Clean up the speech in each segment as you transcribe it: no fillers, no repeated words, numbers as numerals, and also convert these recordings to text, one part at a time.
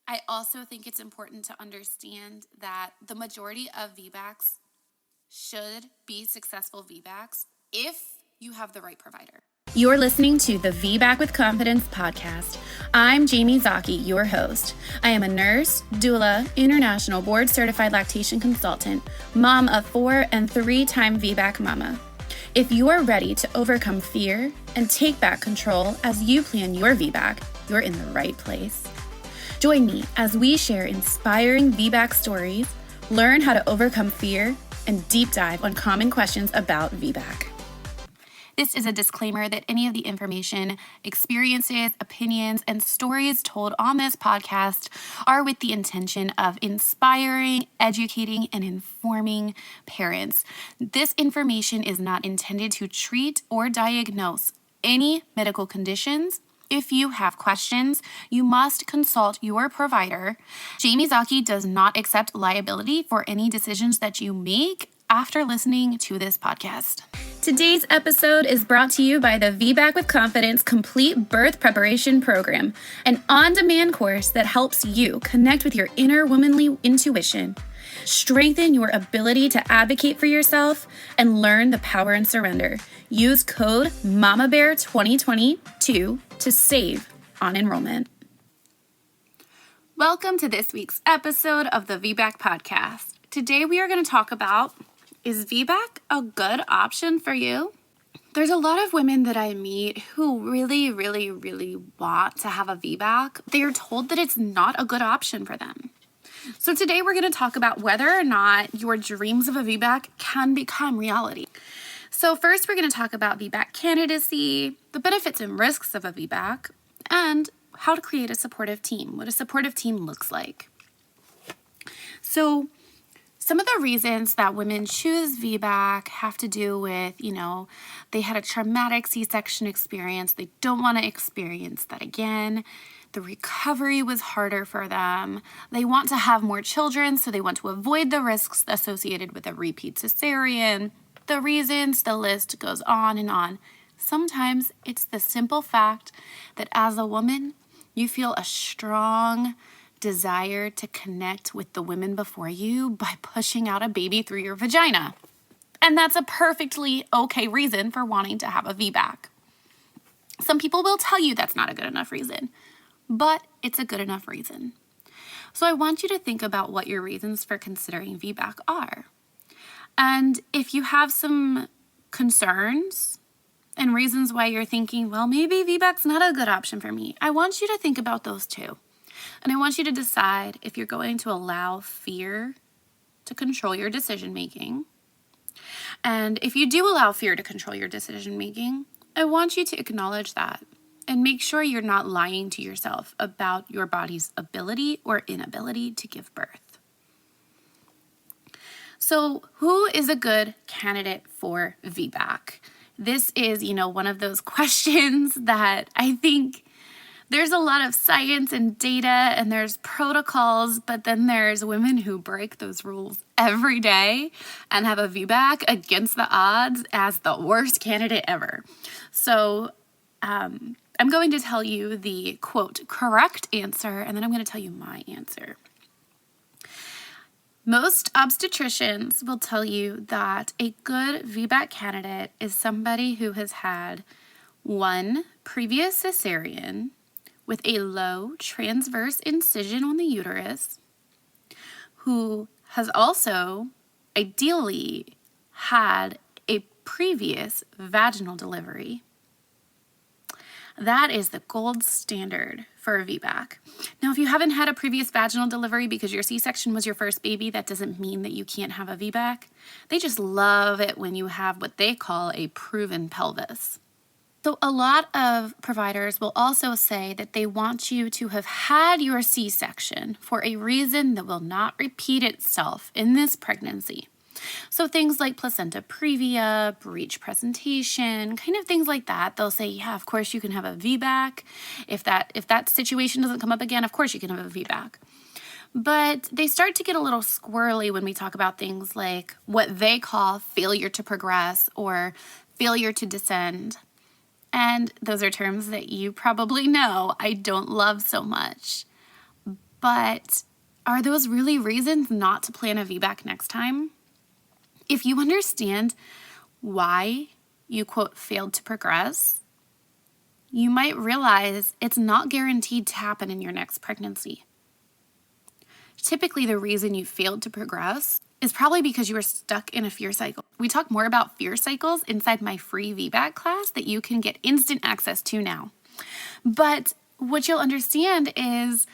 I also think it's important to understand that the majority of VBACs should be successful VBACs if you have the right provider. You're listening to the VBAC with Confidence podcast. I'm Jamie Zaki, your host. I am a nurse, doula, international board certified lactation consultant, mom of 4 and 3-time VBAC mama. If you are ready to overcome fear and take back control as you plan your VBAC, you're in the right place. Join me as we share inspiring VBAC stories, learn how to overcome fear, and deep dive on common questions about VBAC. This is a disclaimer that any of the information, experiences, opinions, and stories told on this podcast are with the intention of inspiring, educating, and informing parents. This information is not intended to treat or diagnose any medical conditions. If you have questions, you must consult your provider. Jamie Zaki does not accept liability for any decisions that you make after listening to this podcast. Today's episode is brought to you by the VBAC with Confidence Complete Birth Preparation Program, an on-demand course that helps you connect with your inner womanly intuition, strengthen your ability to advocate for yourself, and learn the power and surrender. Use code MAMABEAR2022 to save on enrollment. Welcome to this week's episode of the VBAC Podcast. Today we are going to talk about, is VBAC a good option for you? There's a lot of women that I meet who really want to have a VBAC. They are told that it's not a good option for them. So today we're going to talk about whether or not your dreams of a VBAC can become reality. So first we're going to talk about VBAC candidacy, the benefits and risks of a VBAC, and how to create a supportive team, what a supportive team looks like. So some of the reasons that women choose VBAC have to do with, they had a traumatic C-section experience. They don't want to experience that again. The recovery was harder for them. They want to have more children, so they want to avoid the risks associated with a repeat cesarean. The reasons, the list goes on and on. Sometimes it's the simple fact that as a woman, you feel a strong desire to connect with the women before you by pushing out a baby through your vagina. And that's a perfectly okay reason for wanting to have a VBAC. Some people will tell you that's not a good enough reason, but it's a good enough reason. So I want you to think about what your reasons for considering VBAC are. And if you have some concerns and reasons why you're thinking, well, maybe VBAC's not a good option for me, I want you to think about those too. And I want you to decide if you're going to allow fear to control your decision-making. And if you do allow fear to control your decision-making, I want you to acknowledge that and make sure you're not lying to yourself about your body's ability or inability to give birth. So who is a good candidate for VBAC? This is, one of those questions that I think there's a lot of science and data and there's protocols, but then there's women who break those rules every day and have a VBAC against the odds as the worst candidate ever. So I'm going to tell you the, quote, correct answer, and then I'm going to tell you my answer. Most obstetricians will tell you that a good VBAC candidate is somebody who has had one previous cesarean with a low transverse incision on the uterus, who has also ideally had a previous vaginal delivery. That is the gold standard for a VBAC. Now, if you haven't had a previous vaginal delivery because your C-section was your first baby, that doesn't mean that you can't have a VBAC. They just love it when you have what they call a proven pelvis. So a lot of providers will also say that they want you to have had your C-section for a reason that will not repeat itself in this pregnancy. So things like placenta previa, breech presentation, kind of things like that. They'll say, yeah, of course you can have a VBAC. If that situation doesn't come up again, of course you can have a VBAC. But they start to get a little squirrely when we talk about things like what they call failure to progress or failure to descend. And those are terms that you probably know I don't love so much. But are those really reasons not to plan a VBAC next time? If you understand why you, quote, failed to progress, you might realize it's not guaranteed to happen in your next pregnancy. Typically, the reason you failed to progress is probably because you were stuck in a fear cycle. We talk more about fear cycles inside my free VBAC class that you can get instant access to now. But what you'll understand is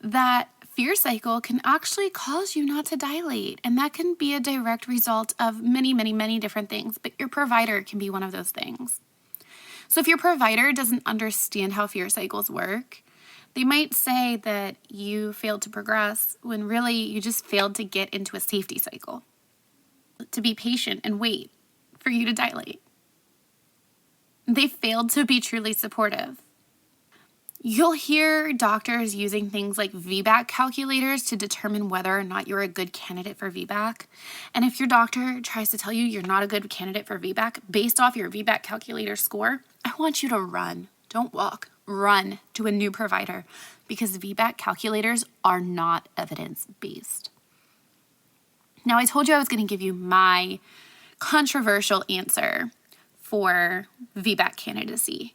that fear cycle can actually cause you not to dilate, and that can be a direct result of many, many, many different things, but your provider can be one of those things. So if your provider doesn't understand how fear cycles work, they might say that you failed to progress when really you just failed to get into a safety cycle, to be patient and wait for you to dilate. They failed to be truly supportive. You'll hear doctors using things like VBAC calculators to determine whether or not you're a good candidate for VBAC. And if your doctor tries to tell you you're not a good candidate for VBAC based off your VBAC calculator score, I want you to run. Don't walk. Run to a new provider, because VBAC calculators are not evidence-based. Now, I told you I was going to give you my controversial answer for VBAC candidacy.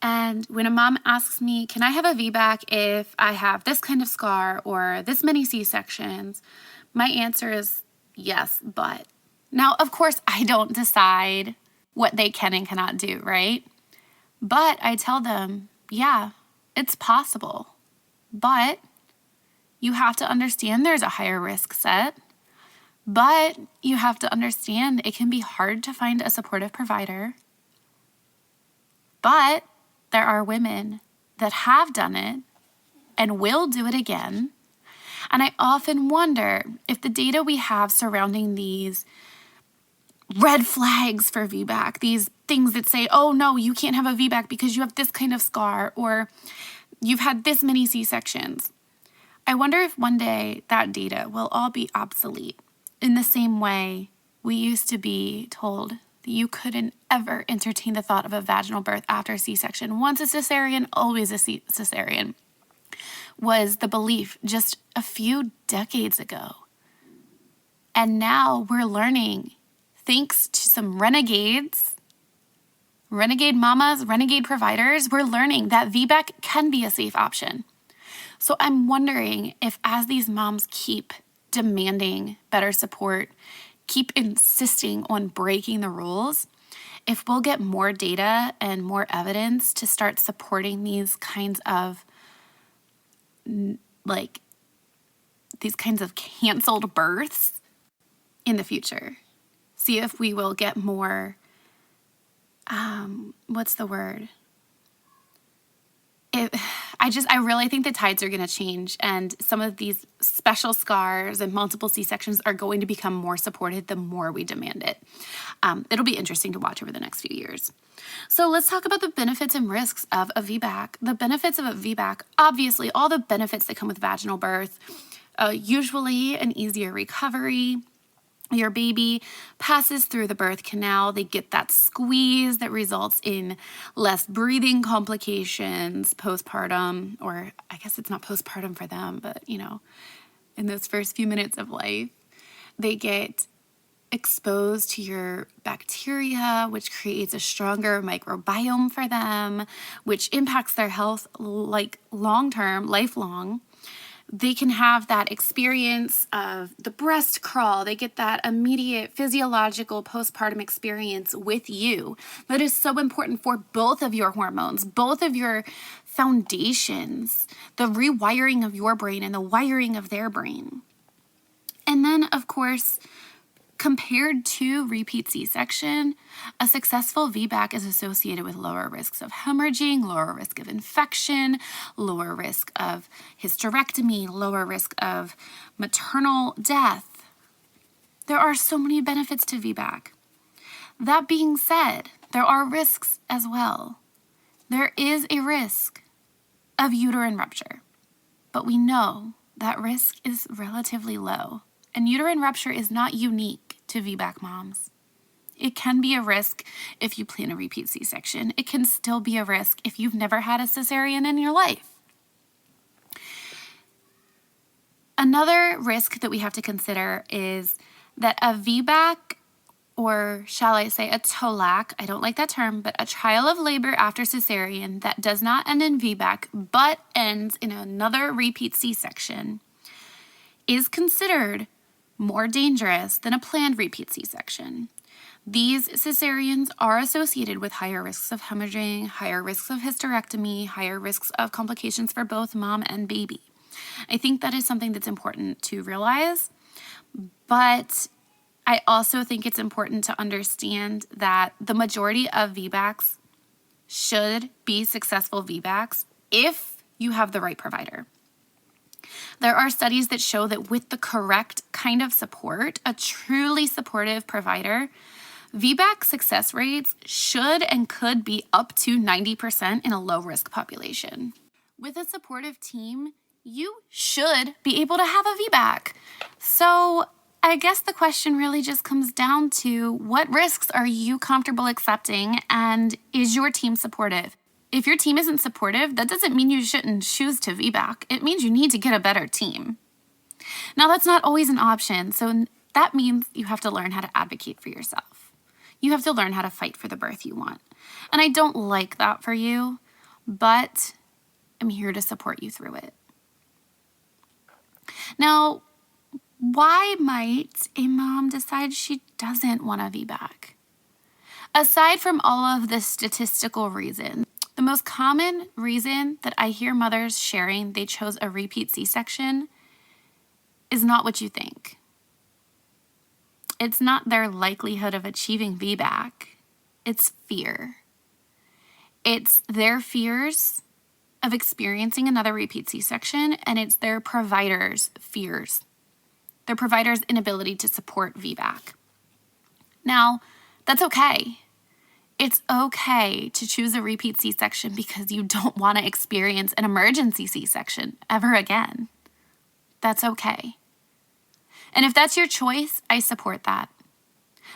And when a mom asks me, can I have a VBAC if I have this kind of scar or this many C-sections? My answer is yes, but. Now, of course, I don't decide what they can and cannot do, right? But I tell them, yeah, it's possible. But you have to understand there's a higher risk set. But you have to understand it can be hard to find a supportive provider. But there are women that have done it and will do it again. And I often wonder if the data we have surrounding these red flags for VBAC, these things that say, oh no, you can't have a VBAC because you have this kind of scar or you've had this many C-sections. I wonder if one day that data will all be obsolete in the same way we used to be told that you couldn't ever entertain the thought of a vaginal birth after a C-section. Once a cesarean, always a cesarean, was the belief just a few decades ago. And now we're learning, thanks to some renegade mamas, renegade providers, we're learning that VBAC can be a safe option. So I'm wondering if as these moms keep demanding better support, keep insisting on breaking the rules, if we'll get more data and more evidence to start supporting these kinds of canceled births in the future. See if we will get more, I really think the tides are going to change, and some of these special scars and multiple C-sections are going to become more supported the more we demand it. It'll be interesting to watch over the next few years. So let's talk about the benefits and risks of a VBAC. The benefits of a VBAC, obviously all the benefits that come with vaginal birth, usually an easier recovery. Your baby passes through the birth canal. They get that squeeze that results in less breathing complications postpartum, or I guess it's not postpartum for them, but in those first few minutes of life, they get exposed to your bacteria, which creates a stronger microbiome for them, which impacts their health long-term, lifelong. They can have that experience of the breast crawl. They get that immediate physiological postpartum experience with you that is so important for both of your hormones, both of your foundations, the rewiring of your brain and the wiring of their brain. And then, of course, compared to repeat C-section, a successful VBAC is associated with lower risks of hemorrhaging, lower risk of infection, lower risk of hysterectomy, lower risk of maternal death. There are so many benefits to VBAC. That being said, there are risks as well. There is a risk of uterine rupture, but we know that risk is relatively low. And uterine rupture is not unique to VBAC moms. It can be a risk if you plan a repeat C-section. It can still be a risk if you've never had a cesarean in your life. Another risk that we have to consider is that a VBAC, or shall I say a TOLAC, I don't like that term, but a trial of labor after cesarean that does not end in VBAC but ends in another repeat C-section, is considered more dangerous than a planned repeat C-section. These cesareans are associated with higher risks of hemorrhaging, higher risks of hysterectomy, higher risks of complications for both mom and baby. I think that is something that's important to realize, but I also think it's important to understand that the majority of VBACs should be successful VBACs if you have the right provider. There are studies that show that with the correct kind of support, a truly supportive provider, VBAC success rates should and could be up to 90% in a low-risk population. With a supportive team, you should be able to have a VBAC. So I guess the question really just comes down to what risks are you comfortable accepting, and is your team supportive? If your team isn't supportive, that doesn't mean you shouldn't choose to VBAC. It means you need to get a better team. Now, that's not always an option, so that means you have to learn how to advocate for yourself. You have to learn how to fight for the birth you want. And I don't like that for you, but I'm here to support you through it. Now, why might a mom decide she doesn't want a VBAC? Aside from all of the statistical reasons, the most common reason that I hear mothers sharing they chose a repeat C-section is not what you think. It's not their likelihood of achieving VBAC. It's fear. It's their fears of experiencing another repeat C-section, and it's their provider's fears. Their provider's inability to support VBAC. Now, that's okay. It's okay to choose a repeat C-section because you don't want to experience an emergency C-section ever again. That's okay. And if that's your choice, I support that.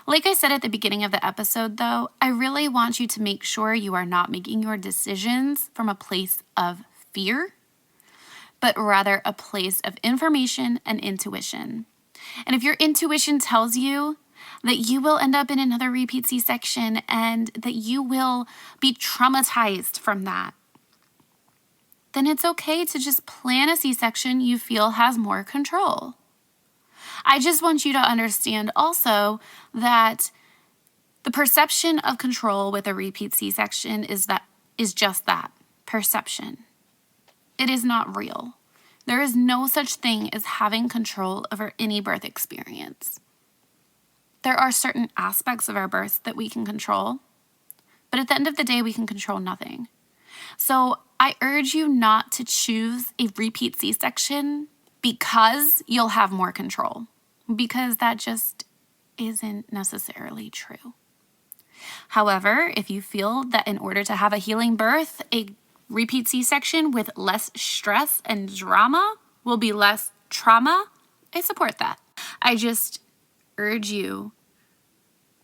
Like I said at the beginning of the episode, though, I really want you to make sure you are not making your decisions from a place of fear, but rather a place of information and intuition. And if your intuition tells you that you will end up in another repeat C-section and that you will be traumatized from that, then it's okay to just plan a C-section you feel has more control. I just want you to understand also that the perception of control with a repeat C-section is just that, perception. It is not real. There is no such thing as having control over any birth experience. There are certain aspects of our birth that we can control, but at the end of the day, we can control nothing. So I urge you not to choose a repeat C-section because you'll have more control, because that just isn't necessarily true. However, if you feel that in order to have a healing birth, a repeat C-section with less stress and drama will be less trauma, I support that. I just urge you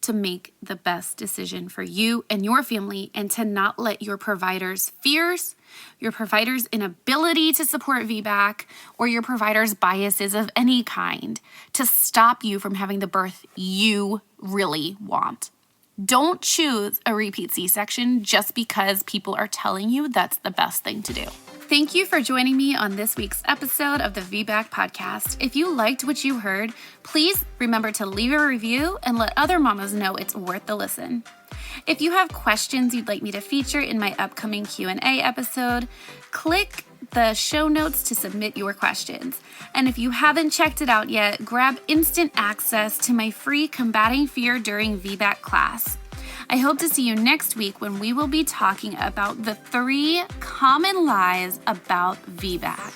to make the best decision for you and your family, and to not let your provider's fears, your provider's inability to support VBAC, or your provider's biases of any kind to stop you from having the birth you really want. Don't choose a repeat C-section just because people are telling you that's the best thing to do. Thank you for joining me on this week's episode of the VBAC Podcast. If you liked what you heard, please remember to leave a review and let other mamas know it's worth the listen. If you have questions you'd like me to feature in my upcoming Q&A episode, click the show notes to submit your questions. And if you haven't checked it out yet, grab instant access to my free Combating Fear During VBAC class. I hope to see you next week when we will be talking about the 3 common lies about VBAC.